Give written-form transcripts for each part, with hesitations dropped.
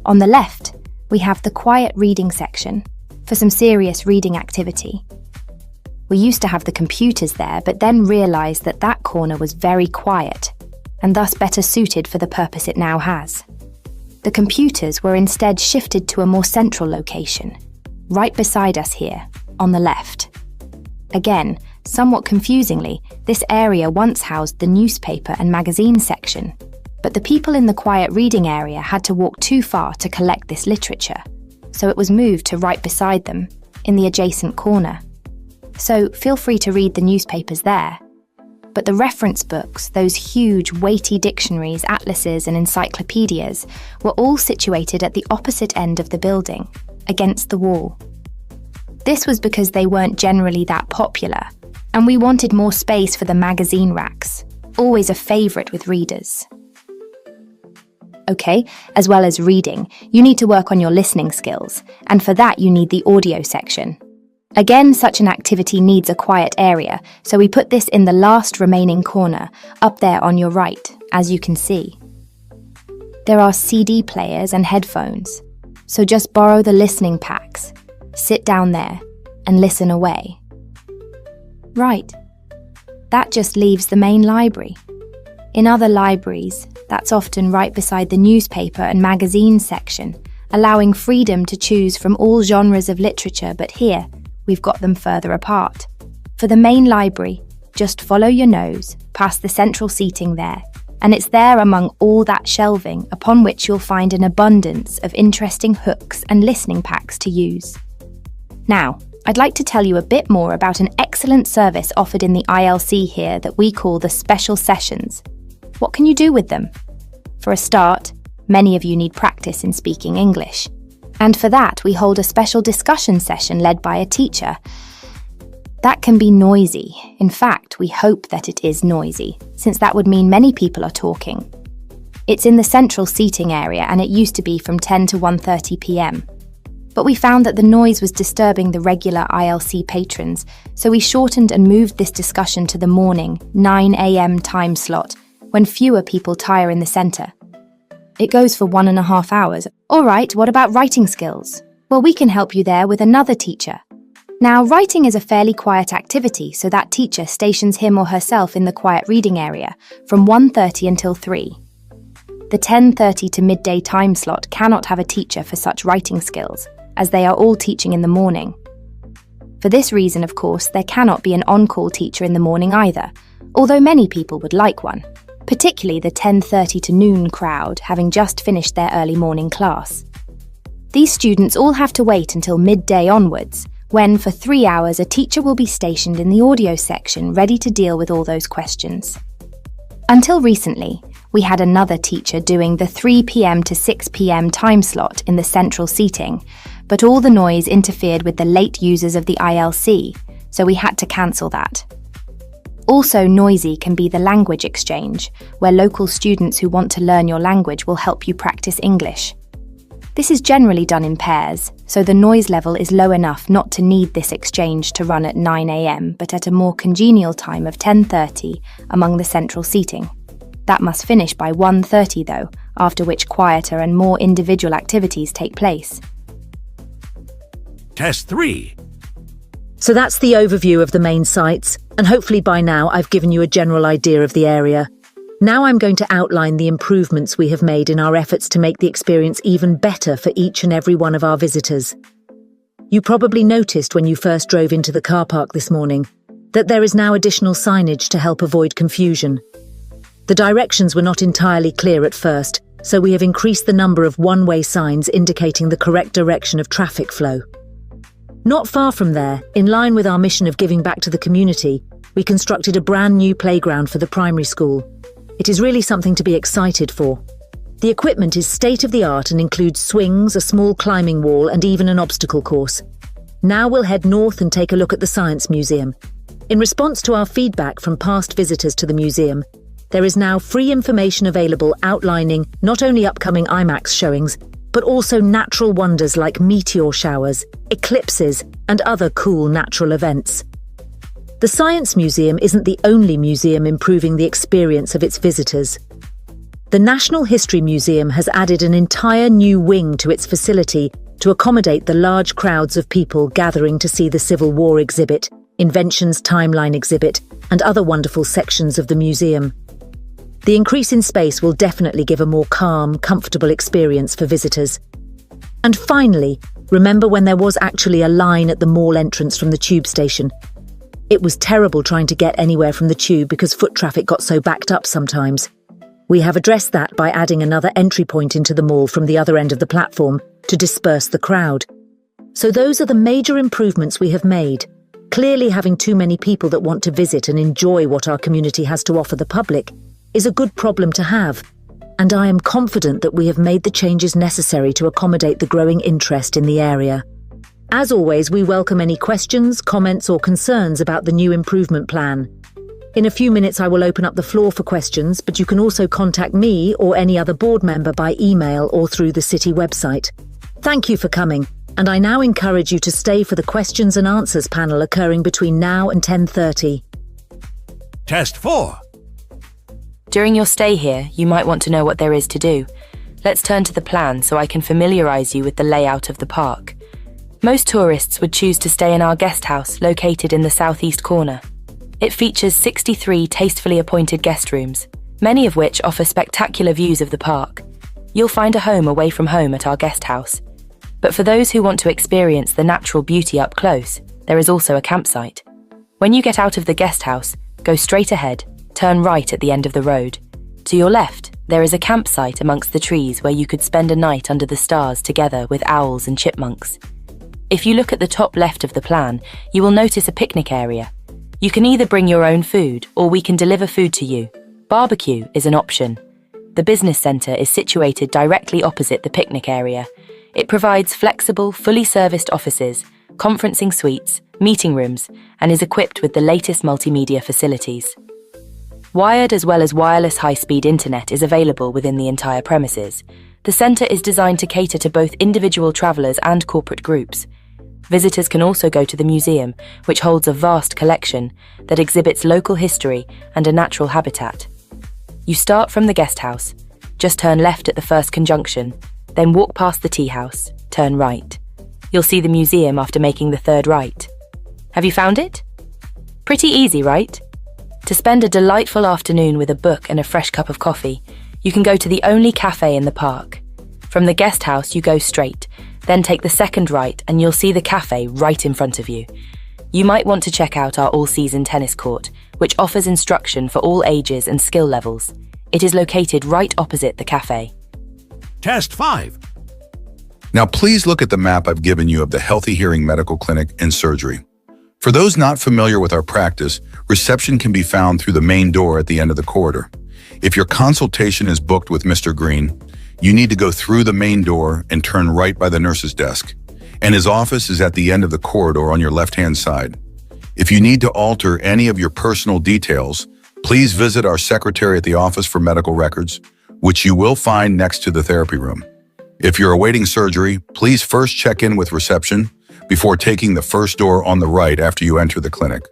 On the left, we have the quiet reading section for some serious reading activity. We used to have the computers there, but then realised that that corner was very quiet and thus better suited for the purpose it now has. The computers were instead shifted to a more central location, right beside us here, on the left. Again, somewhat confusingly, this area once housed the newspaper and magazine section, but the people in the quiet reading area had to walk too far to collect this literature, so it was moved to right beside them, in the adjacent corner. So feel free to read the newspapers there. But the reference books, those huge, weighty dictionaries, atlases and encyclopedias, were all situated at the opposite end of the building, against the wall. This was because they weren't generally that popular, and we wanted more space for the magazine racks, always a favourite with readers. Okay, as well as reading, you need to work on your listening skills, and for that you need the audio section. Again, such an activity needs a quiet area, so we put this in the last remaining corner, up there on your right, as you can see. There are CD players and headphones, so just borrow the listening packs, sit down there, and listen away. Right, that just leaves the main library. In other libraries, that's often right beside the newspaper and magazine section, allowing freedom to choose from all genres of literature, but here, we've got them further apart. For the main library, just follow your nose past the central seating there, and it's there among all that shelving upon which you'll find an abundance of interesting hooks and listening packs to use. Now, I'd like to tell you a bit more about an excellent service offered in the ILC here that we call the Special Sessions. What can you do with them? For a start, many of you need practice in speaking English. And for that, we hold a special discussion session led by a teacher. That can be noisy. In fact, we hope that it is noisy, since that would mean many people are talking. It's in the central seating area, and it used to be from 10 to 1:30 p.m. But we found that the noise was disturbing the regular ILC patrons, so we shortened and moved this discussion to the morning, 9 a.m. time slot, when fewer people tire in the centre. It goes for 1.5 hours. All right, what about writing skills? Well, we can help you there with another teacher. Now, writing is a fairly quiet activity, so that teacher stations him or herself in the quiet reading area from 1:30 until 3. The 10:30 to midday time slot cannot have a teacher for such writing skills, as they are all teaching in the morning. For this reason, of course, there cannot be an on-call teacher in the morning either, although many people would like one, particularly the 10:30 to noon crowd having just finished their early morning class. These students all have to wait until midday onwards, when for 3 hours a teacher will be stationed in the audio section ready to deal with all those questions. Until recently, we had another teacher doing the 3 p.m. to 6 p.m. time slot in the central seating, but all the noise interfered with the late users of the ILC, so we had to cancel that. Also noisy can be the language exchange, where local students who want to learn your language will help you practice English. This is generally done in pairs, so the noise level is low enough not to need this exchange to run at 9 a.m, but at a more congenial time of 10:30 among the central seating. That must finish by 1:30 though, after which quieter and more individual activities take place. Test 3. So that's the overview of the main sites, and hopefully by now I've given you a general idea of the area. Now I'm going to outline the improvements we have made in our efforts to make the experience even better for each and every one of our visitors. You probably noticed when you first drove into the car park this morning that there is now additional signage to help avoid confusion. The directions were not entirely clear at first, so we have increased the number of one-way signs indicating the correct direction of traffic flow. Not far from there, in line with our mission of giving back to the community, we constructed a brand new playground for the primary school. It is really something to be excited for. The equipment is state-of-the-art and includes swings, a small climbing wall, and even an obstacle course. Now we'll head north and take a look at the Science Museum. In response to our feedback from past visitors to the museum, there is now free information available outlining not only upcoming IMAX showings, but also natural wonders like meteor showers, eclipses, and other cool natural events. The Science Museum isn't the only museum improving the experience of its visitors. The National History Museum has added an entire new wing to its facility to accommodate the large crowds of people gathering to see the Civil War exhibit, Inventions Timeline exhibit, and other wonderful sections of the museum. The increase in space will definitely give a more calm, comfortable experience for visitors. And finally, remember when there was actually a line at the mall entrance from the tube station? It was terrible trying to get anywhere from the tube because foot traffic got so backed up sometimes. We have addressed that by adding another entry point into the mall from the other end of the platform to disperse the crowd. So those are the major improvements we have made. Clearly, having too many people that want to visit and enjoy what our community has to offer the public is a good problem to have, and I am confident that we have made the changes necessary to accommodate the growing interest in the area. As always, we welcome any questions, comments, or concerns about the new improvement plan. In a few minutes, I will open up the floor for questions, but you can also contact me or any other board member by email or through the city website. Thank you for coming, and I now encourage you to stay for the questions and answers panel occurring between now and 10:30. Test 4. During your stay here, you might want to know what there is to do. Let's turn to the plan so I can familiarise you with the layout of the park. Most tourists would choose to stay in our guest house located in the southeast corner. It features 63 tastefully appointed guest rooms, many of which offer spectacular views of the park. You'll find a home away from home at our guest house. But for those who want to experience the natural beauty up close, there is also a campsite. When you get out of the guest house, go straight ahead, turn right at the end of the road. To your left, there is a campsite amongst the trees where you could spend a night under the stars together with owls and chipmunks. If you look at the top left of the plan, you will notice a picnic area. You can either bring your own food or we can deliver food to you. Barbecue is an option. The business centre is situated directly opposite the picnic area. It provides flexible, fully serviced offices, conferencing suites, meeting rooms, and is equipped with the latest multimedia facilities. Wired as well as wireless high-speed internet is available within the entire premises. The centre is designed to cater to both individual travellers and corporate groups. Visitors can also go to the museum, which holds a vast collection that exhibits local history and a natural habitat. You start from the guest house, just turn left at the first conjunction, then walk past the tea house, turn right. You'll see the museum after making the third right. Have you found it? Pretty easy, right? To spend a delightful afternoon with a book and a fresh cup of coffee, you can go to the only cafe in the park. From the guest house, you go straight, then take the second right and you'll see the cafe right in front of you. You might want to check out our all-season tennis court, which offers instruction for all ages and skill levels. It is located right opposite the cafe. Test 5. Now please look at the map I've given you of the Healthy Hearing Medical Clinic and Surgery. For those not familiar with our practice, reception can be found through the main door at the end of the corridor. If your consultation is booked with Mr. Green, you need to go through the main door and turn right by the nurse's desk, and his office is at the end of the corridor on your left-hand side. If you need to alter any of your personal details, please visit our secretary at the Office for Medical Records, which you will find next to the therapy room. If you're awaiting surgery, please first check in with reception before taking the first door on the right after you enter the clinic.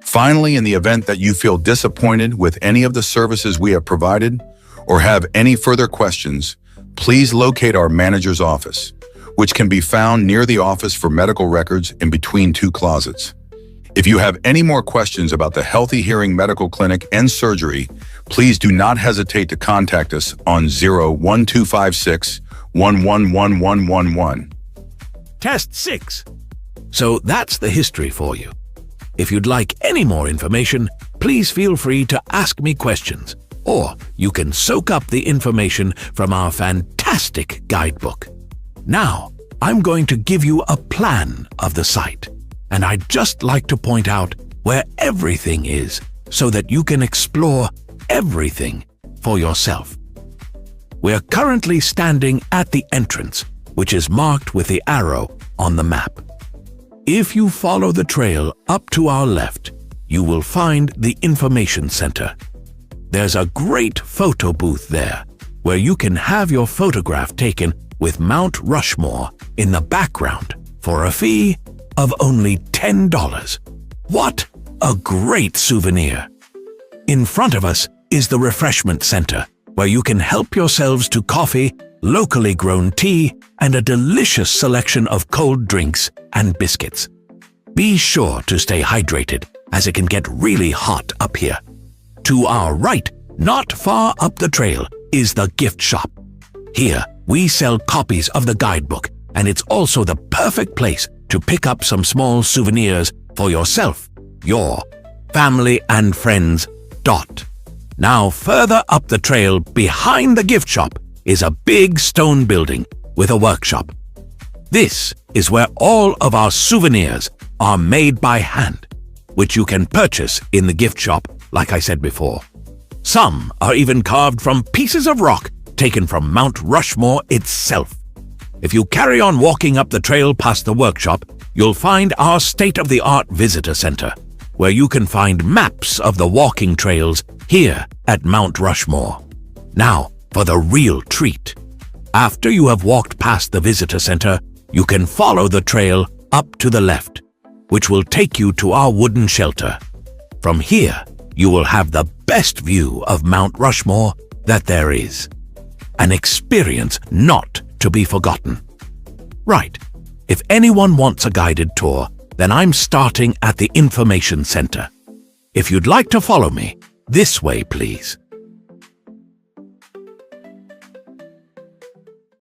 Finally, in the event that you feel disappointed with any of the services we have provided or have any further questions, please locate our manager's office, which can be found near the Office for Medical Records in between two closets. If you have any more questions about the Healthy Hearing Medical Clinic and Surgery, please do not hesitate to contact us on 01256 111111. Test 6. So that's the history for you. If you'd like any more information, please feel free to ask me questions, or you can soak up the information from our fantastic guidebook. Now, I'm going to give you a plan of the site, and I'd just like to point out where everything is so that you can explore everything for yourself. We're currently standing at the entrance, which is marked with the arrow on the map. If you follow the trail up to our left, you will find the information center. There's a great photo booth there, where you can have your photograph taken with Mount Rushmore in the background for a fee of only $10. What a great souvenir! In front of us is the refreshment center, where you can help yourselves to coffee, locally grown tea, and a delicious selection of cold drinks and biscuits. Be sure to stay hydrated, as it can get really hot up here. To our right, not far up the trail, is the gift shop. Here, we sell copies of the guidebook, and it's also the perfect place to pick up some small souvenirs for yourself, your family and friends. Now, further up the trail behind the gift shop is a big stone building with a workshop. This is where all of our souvenirs are made by hand, which you can purchase in the gift shop, like I said before. Some are even carved from pieces of rock taken from Mount Rushmore itself. If you carry on walking up the trail past the workshop, you'll find our state-of-the-art visitor center, where you can find maps of the walking trails here at Mount Rushmore. Now, for the real treat. After you have walked past the visitor center, you can follow the trail up to the left, which will take you to our wooden shelter. From here, you will have the best view of Mount Rushmore that there is. An experience not to be forgotten. Right, if anyone wants a guided tour, then I'm starting at the information center. If you'd like to follow me, this way, please.